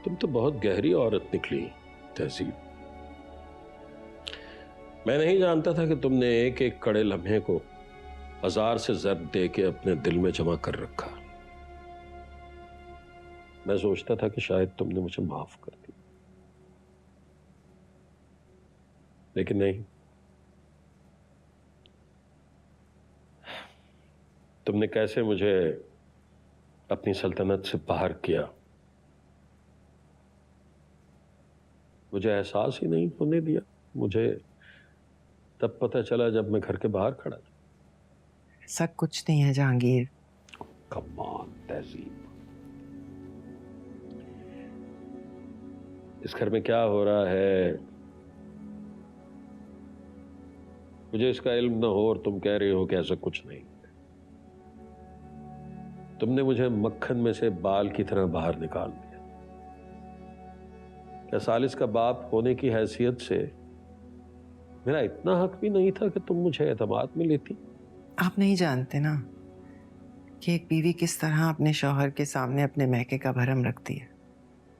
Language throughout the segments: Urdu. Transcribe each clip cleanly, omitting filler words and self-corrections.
تم تو بہت گہری عورت نکلی تہذیب. میں نہیں جانتا تھا کہ تم نے ایک ایک کڑے لمحے کو 1000 سے ضرب دے کے اپنے دل میں جمع کر رکھا. میں سوچتا تھا کہ شاید تم نے مجھے معاف کر دی، لیکن نہیں. تم نے کیسے مجھے اپنی سلطنت سے باہر کیا، مجھے احساس ہی نہیں ہونے دیا. مجھے تب پتہ چلا جب میں گھر کے باہر کھڑا تھا. ایسا کچھ نہیں ہے جہانگیر. کمان تہذیب، اس گھر میں کیا ہو رہا ہے مجھے اس کا علم نہ ہو اور تم کہہ رہے ہو کہ ایسا کچھ نہیں. تم نے مجھے مکھن میں سے بال کی طرح باہر نکال دیا. کیا سالس کا باپ ہونے کی حیثیت سے میرا اتنا حق بھی نہیں تھا کہ تم مجھے اعتماد میں لیتی؟ آپ نہیں جانتے نا کہ ایک بیوی کس طرح اپنے شوہر کے سامنے اپنے میکے کا بھرم رکھتی ہے.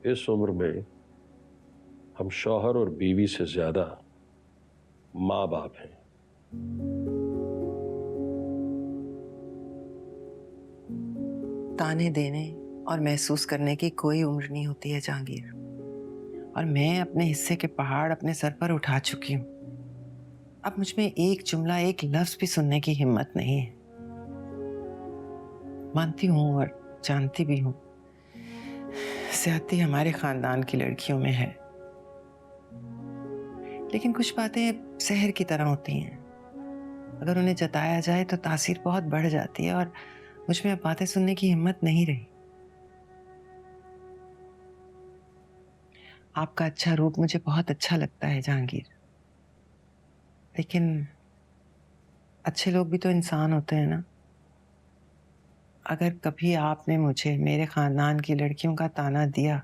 اس عمر میں ہم شوہر اور بیوی سے زیادہ ماں باپ ہیں. تانے دینے اور محسوس کرنے کی کوئی عمر نہیں ہوتی ہے جہانگیر، اور میں اپنے حصے کے پہاڑ اپنے سر پر اٹھا چکی ہوں. اب مجھ میں ایک جملہ ایک لفظ بھی سننے کی ہمت نہیں ہے. مانتی ہوں اور جانتی بھی ہوں زیادتی ہمارے خاندان کی لڑکیوں میں ہے، لیکن کچھ باتیں زہر کی طرح ہوتی ہیں. اگر انہیں جتایا جائے تو تاثیر بہت بڑھ جاتی ہے، اور مجھ میں اب باتیں سننے کی ہمت نہیں رہی. آپ کا اچھا روپ مجھے بہت اچھا لگتا ہے جہانگیر، لیکن اچھے لوگ بھی تو انسان ہوتے ہیں نا. اگر کبھی آپ نے مجھے میرے خاندان کی لڑکیوں کا تانا دیا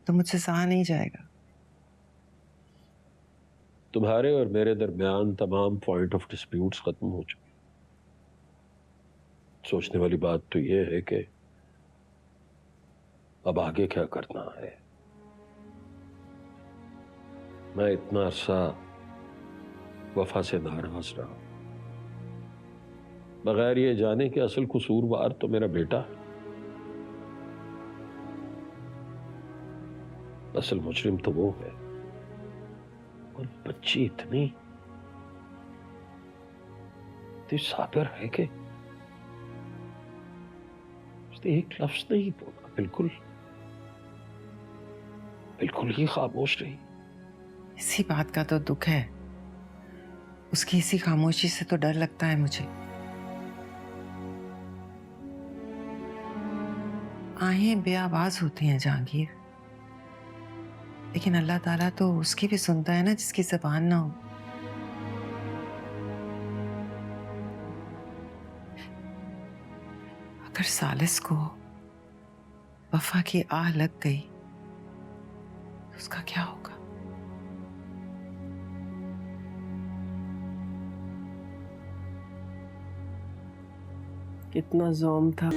تو مجھ سے سہا نہیں جائے گا. تمہارے اور میرے درمیان تمام پوائنٹ آف ڈسپیوٹس ختم ہو چکے. سوچنے والی بات تو یہ ہے کہ اب آگے کیا کرنا ہے. میں اتنا عرصہ وفا سے ناراض رہا بغیر یہ جانے کہ اصل قصوروار تو میرا بیٹا ہے. اصل مجرم تو وہ ہے، اور بچی اتنی صابر ہے کہ اس نے ایک لفظ نہیں بولا. بالکل ہی خاموش رہی. اسی بات کا تو دکھ ہے، اس کی اسی خاموشی سے تو ڈر لگتا ہے مجھے. آہیں بے آواز ہوتی ہیں جہانگیر، لیکن اللہ تعالیٰ تو اس کی بھی سنتا ہے نا جس کی زبان نہ ہو. اگر سالس کو وفا کی آہ لگ گئی تو اس کا کیا ہوگا؟ کتنا زوم تھا.